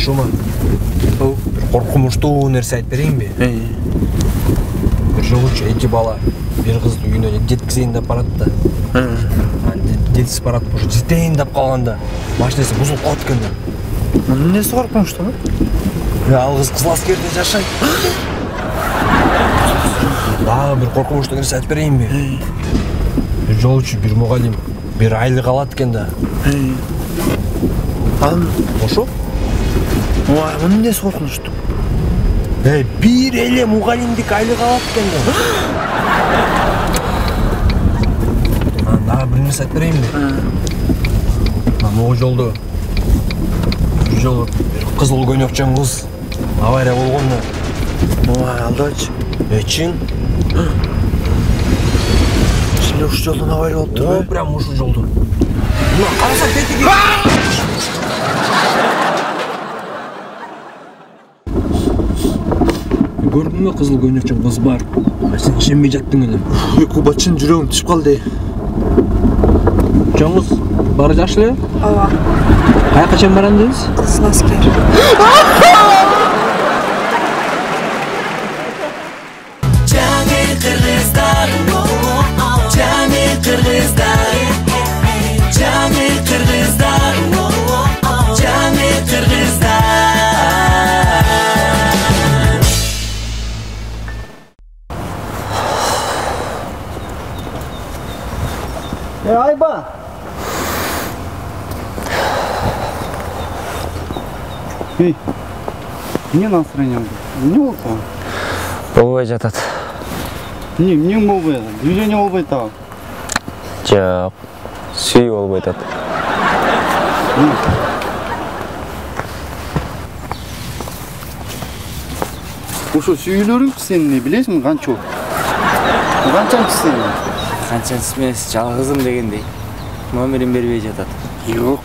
Ошома. Бир коркунучтуу нерсе айтып берейинби? Бир жолучу эки бала бир кызды үйүнө жеткизейин деп барат да. Жетип барат, ошо жетейин деп калганда машинасы бузулуп калат экен да. Эмнеси коркунучтуу? Ал кыз Кызыл Аскерде жашайт. Дагы бир коркунучтуу нерсе айтып берейинби? Бир жолучу бир мугалим бир айлык алат экен да. Ошо? Ой, эмнеси коркунучтуу? Бир эле мугалимдик айлык алат экен да. Дагы бир нерсе айтып берейинби? Могу жолдо бир жолу бир кызыл көйнөкчөн кыз авария болгон да. Ой, алдачы. Чын? Чын ушу жолдон авария болуптур. Прям ушу жолдон. Карасаң тетиги. Көрдүңбү, кызыл көйнөкчөн кыз бар. Сен ишенбей жаттың эле. Куба чын жүрөгүм түшүп калды. Чоң кыз, баары жакшы эле? Ооба. Каяка чейин барам дейсиз? Кызыл Аскер. Айба. Эй, не настроение. Не болса? Болбой жатат. Не болбой. Движение болбой тагы. Жок. Сүй болбой жатат. Ошо сүйүлөрүң сен билесиңби канча? Канчанчы сен? Канчанчысы эмес, жалгызым дегендей. Номерин бербей жатат. Жок.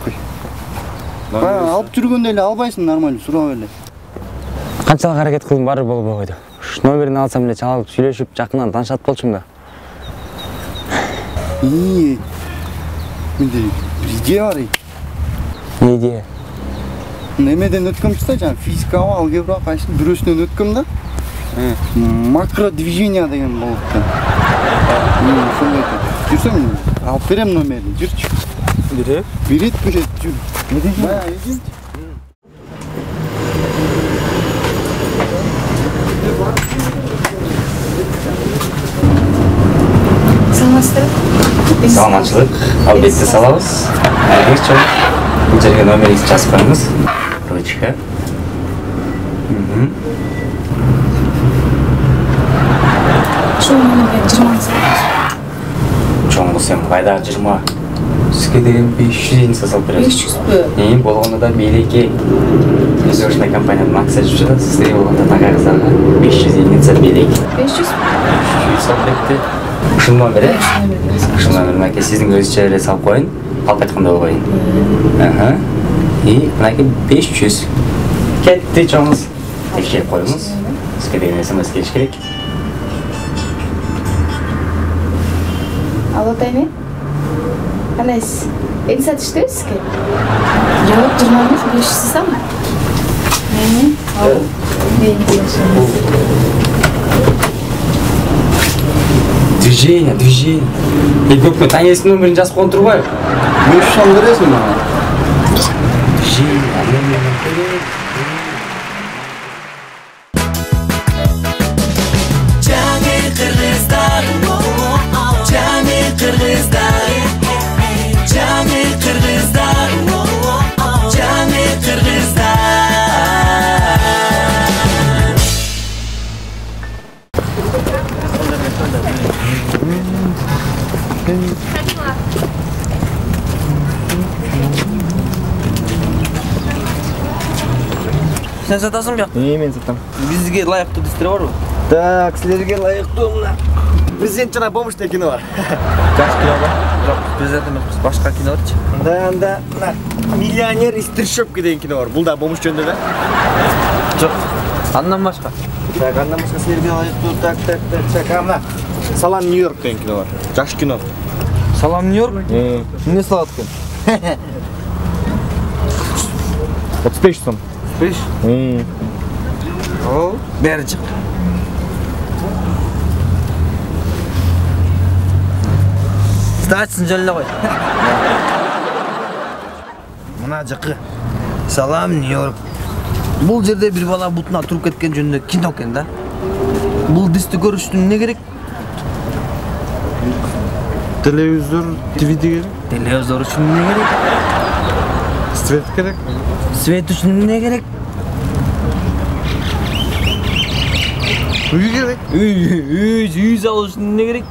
Алып жүргөндө эле албайсың, нормально сурап эле. Канчалык аракет кылдым, баары болбой койду. Номерин алсам эле чалып сүйлөшүп, жакындан таанышат болчумун да. Менде бир идея бар. Не идея? Немеден өткөмчү да, физикага, алгебра кайсы бирөөсүнөн өткөм да. Макродвижение деген болуп экен. Ошондой экен. Жүрсөң, алып берем номерин, жүрчү. Берет, жүр. Бая, идем. Саламатчылык. Албетте салабыз. Айдыңыз чоң. Бул жерге номериңизди жазып коюңуз. Ручка. Чоң болсам кайдагы 20? Сизге деген 500 салып беребиз. 500бү? Болгондо да береке. Өзүнүн компаниядан акция жүрүп жатат. Сизге болгондо нагазага 500 единица береке. 500? 500 салып берди. Ушул номер, ушул номерин аке сиздин өзүчө эле салып коюн, алып айткандай болбойн. И мынакей 500. Кетти чоңуз. Текшерип коюңуз. Сизге деген СМС келиш керек. Алло, Тайми? Кандайсыз? Эки саат иштейсизби? Жок, 25 500 Алло. Движение. Көпкө таңесин номерин жазып коюп турбайбы? 500 сом бересиңби мага? Движение. Sen satасың ба? Мен сатам. Бизге лайыктуу дистер барбы? Так, силерге лайыктуу мына президент жана помощный кино бар. Жакшы кино бар. Жок, президент эмес, башка кино барчы. Анда мына миллионер из трущобки деген кино бар. Бул да помощь жөнүндө да. Жок. Андан башка. Так, андан башка силерге лайыктуу так, мына Салам Нью-Йорк деген кино бар. Жакшы кино. Салам Нью-Йорк? Эмне салат экен? 35 сом. 5. О, бери чык. Статсын жолына қой. Мына жықы. Салам, Нью-Йорк. Бұл жерде бір бала бұтына тұрып кеткен жөнінде кино екен да. Бұл дисті көріш үшін не керек? Телевизор, ТВ керек. Телевизор үшін не керек? Свет керек. Свет үшін не керек? Үй керек. Үй салу үшін не керек?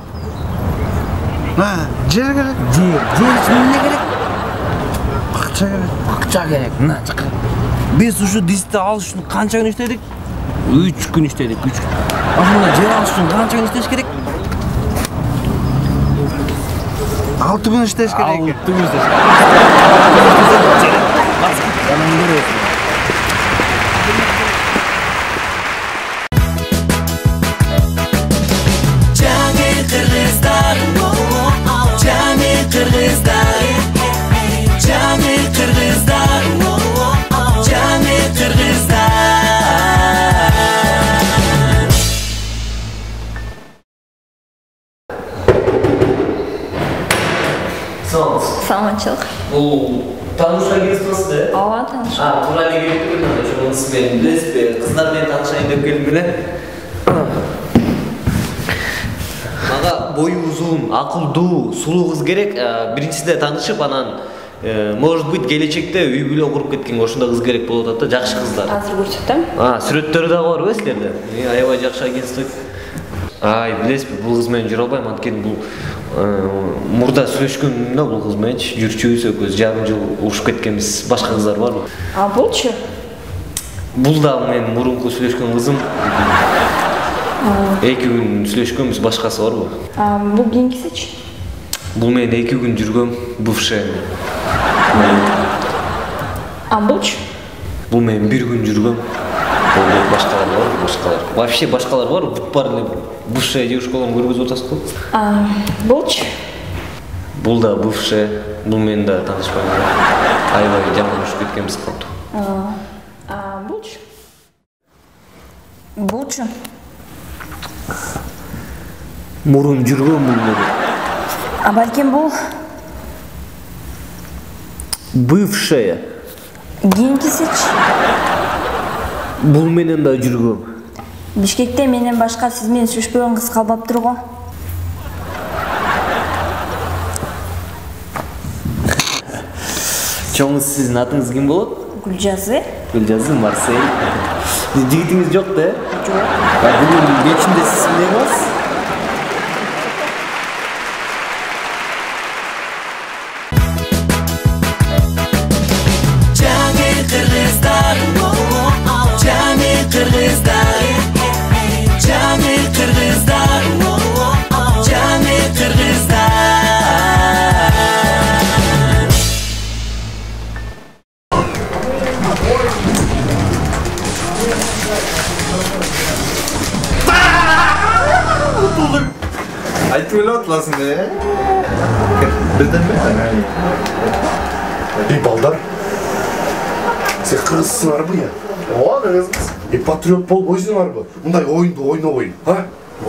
Жер керек. Жер үшін не керек? Акча керек. Акча керек. Мына жықы. Біз ұшы дисті алу үшін қанша күн іштедік? 3 күн іштедік, 3 күн. Ашында жер алу үшін қанша күн іштеш керек? 6 күн іштеш керек. 6 күн іштеш керек. Саламатчылык. Бул таанышка келиптсиз да? Ооба, тааныш. Туура эле келип турдум, ошонусу менен билесизби? Кыздар менен таанышайын деп келдим эле. Мага бою узун, акылдуу, сулуу кыз керек. Биринчиде таанышып, анан может быть келечекте үй бүлө куруп кеткенге ошондой кыз керек болуп атат да, жакшы кыздар. Азыр көрсөтөм. Сүрөттөрү дагы барбы силерде? Аябай жакшы агентство. Билесизби, бул кыз менен жүрө албайм, анткени бул мурда сүйлөшкөм да бул кыз мененчи, жүрчүбүз экөөбүз жарым жыл урушуп кеткенбиз. Башка кыздар барбы? Булчу? Бул да менин мурунку сүйлөшкөн кызым. 2 күн сүйлөшкөнбүз, башкасы барбы? Бул кийинкисичи? Бул менен 2 күн жүргөм, бывшая. Булчу? Бул менен 1 күн жүргөм. Башкалар бар, башкалар. Вообще башкалар бар, бүт бар эле бывшая девушкаларын көргөзүп атасыз го? Булчу? Бул да бывшая, бул менен да таанышпайм. Аябай жаман урушуп кеткенбиз калды. Булчу? Булчу? Мурун жүргөн бул менен. Балким бул? Бывшая. Кийинкисичи? Бул менен да жүргөм. Бишкекте менен башка сиз менен сүйлөшпөгөн кыз калбаптыр го. Чоң сиздин атыңыз ким болот? Гүлжазы? Гүлжазы Марсель. Жигитиңиз жок да? Жок. Бүгүн кечинде сиз эмне кыласыз? Айтып эле атыласың да. Бирден бе? Балдар. Сен кыргызсыңарбы я? Ооба, кыргызбыз. Патриот болуп ойсуңарбы? Мындай оюнду ойнобойн,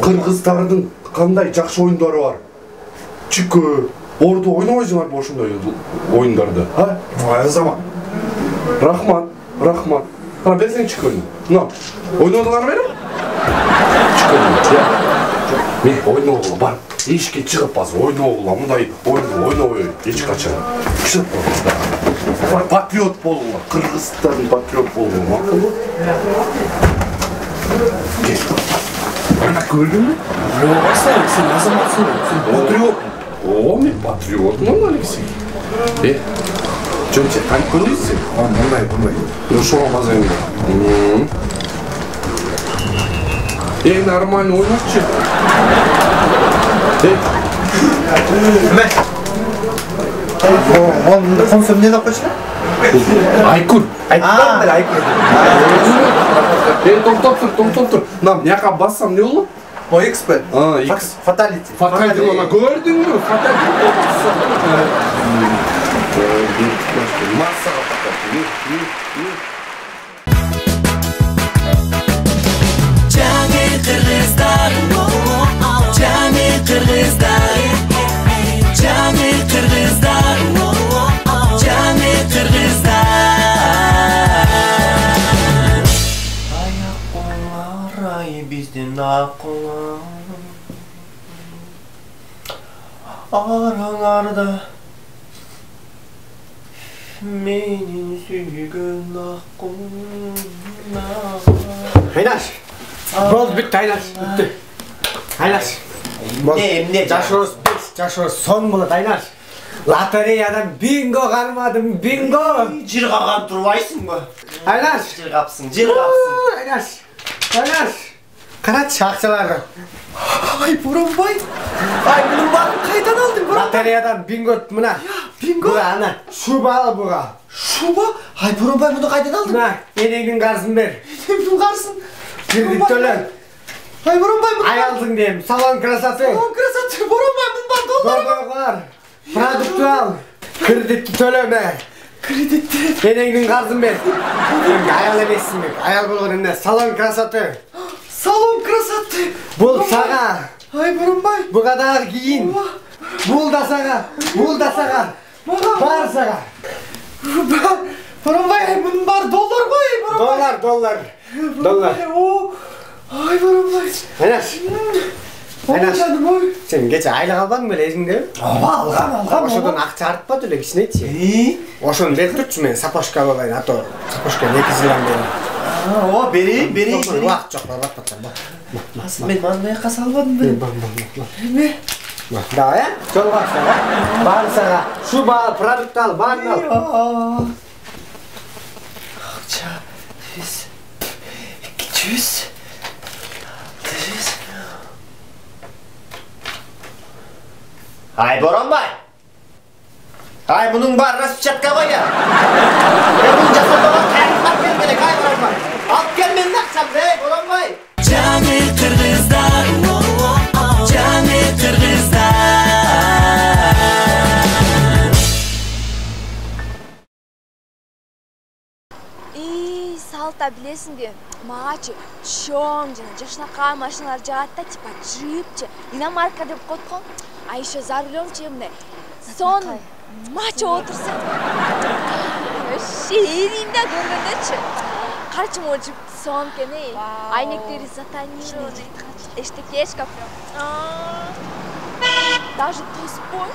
Кыргыздардын кандай жакшы оюндары бар? Чүкө, орду ойнобойсуңарбы ошондой оюндарды, Азамат. Рахмат. Ана берсең чүкөнү. Мына, ойнодуңар берем? Чүкөнү, мен ойногула бар. Эшикке чыгып бас, ойногула, мындай ойнобой эч качан. Чыгып бар. Патриот болуңа, Кыргыздардын патриот болуңа макулбу? Кел. Ана көрдүңбү? Жок, Аслан, сен Азаматсың. Сен патриот. Мен патриотмун, Алексей. Жөн сен танып көрдүңсүң? Мындай. Ошого мазаң. Нормально ойнакчы. Консул эмне деп койчу? Айкүр. Токтоп тур. Мына мыяка бассам эмне болот? X-пе? X. Fatality. Fatality мына көрдүңбү? Fatality бассам. Массага fatality. ақылым араңарда менің сүйген аққуым. Айнаш, болды бітті Айнаш, бітті. Айнаш, жашуыз сон болады Айнаш. Лотереядан бинго қармадым, бинго! Жырғаған тұрбайсың ба? Айнаш! Жырғапсың. Айнаш! Қаратшы ақшаларды. Ай, Боранбай! Ай, бұның барын қайдан алдың, Боранбай? Лотереядан бинго мұна. Бинго? Бұға, ана, шубалы бұға. Шуба? Ай, Боранбай, бұны қайдан алдың? Мұна, енеңнің қарсын бер. Енеңнің қарсын? Кредит төлен. Ай, Боранбай, бұны... Аялдың дейм, салон красоты. Салон красоты, Боранбай, бұны бар доллар. Доллар. Продукты ал. Кредитті төлеме. Кредитті? Енеңнің қарсын бер. Аял емессің бек. Аял болғыр енді, салон красоты. Салон красоты. Бұл саға. Ай, Боранбай. Бұғадағы кейін. Бұл да саға. Бар саға. Боранбай, бұның бар доллар ғой, Боранбай. Доллар. Ай, Боранбай. Айнаш, жаным, ой. сен кеше айлық албадың ба лезіңде? Алған. Ошодан ақша артпа төле кішіне етші. Ошоны беріп тұршы мен сапошка болайын, ато сапошка некі жылан берейін. Берейін. Уақыт жоқ, баттар. Мен маңдай қаса албадым бе? Еме? Давай, жолға саға. Бар саға, шуба ал, продукт ал, барын ал. Ақша, 200. Ай, Боранбай! Ай, бұның бар распечатка ғой я! Бұның жасалмаған қайын алып кел керек, ай, Боранбай! Алып кел менің ақшамды, ей, Боранбай! Жаңы қырғыздар, жаңы қырғыздар. Салта білесің бе, мағачы чоң жана жашнақай машиналар жағады да, типа джипче, иномарка деп қойдық. А еще за рулем мындай сон мача отырсың. Шеринде көргөндөчү. Карчы мо джип сон кене. Айнектери затонированы. Эштекешка прям. Даже тоспой.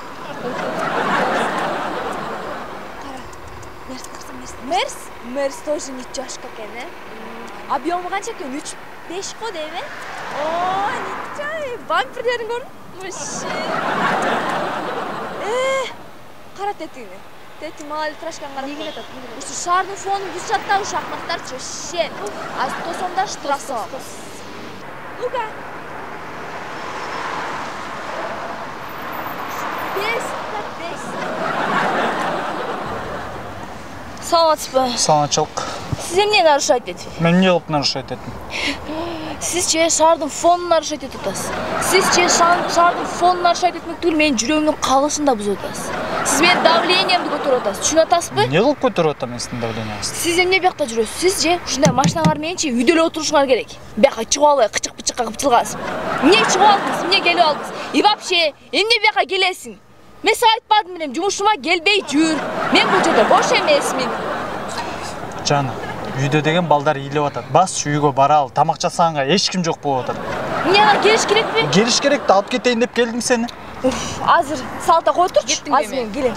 Мерс тоже ничашка кене. Объемы канча экен? 3-5 го дейби? Ой, ничай, бамперлерин көрдүң? Қара тетігіне. Теті малы трашкан қарап қойды. Үші шардың фонын бұзшатта ұшақмақтар чөшен. Аз тосонда штрафса. Ну-ка. 5. Саламатсыз ба? Саламатшылық. Сіз емне нарушать етті? Мен не қылып нарушать еттім? Сіз че шардың фонын нарушать етіп отасыз. Сіз че шардың фонын нарушать етмек түгіл менің жүрегімнің қалысын да бұзып отасыз. Сіз менің давлениемді көтеріп отасыз. Түсініп отасыз ба? Не қылып көтеріп отам мен сіздің давлениеңізді? Сіз емне бияқта жүресіз? Сіз же ушундай машиналар мененче үйдөлө отурушуңар керек. Бияққа чыгып албай кычык-пычыкка кылып жылгансыз. Эмне чыгып алдыңыз? Эмне келип алдыңыз? И вообще, эмне бияққа келесиң? Мен сага айтпадым белем, жумушума келбей жүр. Мен бул жерде бош эмесмин. Жаны, үйдө деген балдар ийлеп атат. Басчы үйгө бара ал, тамак жасаганга эч ким жок болуп атат. Эмне ана келиш керекпи? Келиш керек да, алып кетейин деп келдим сени. Азыр салта кой турчу. Азыр мен келем.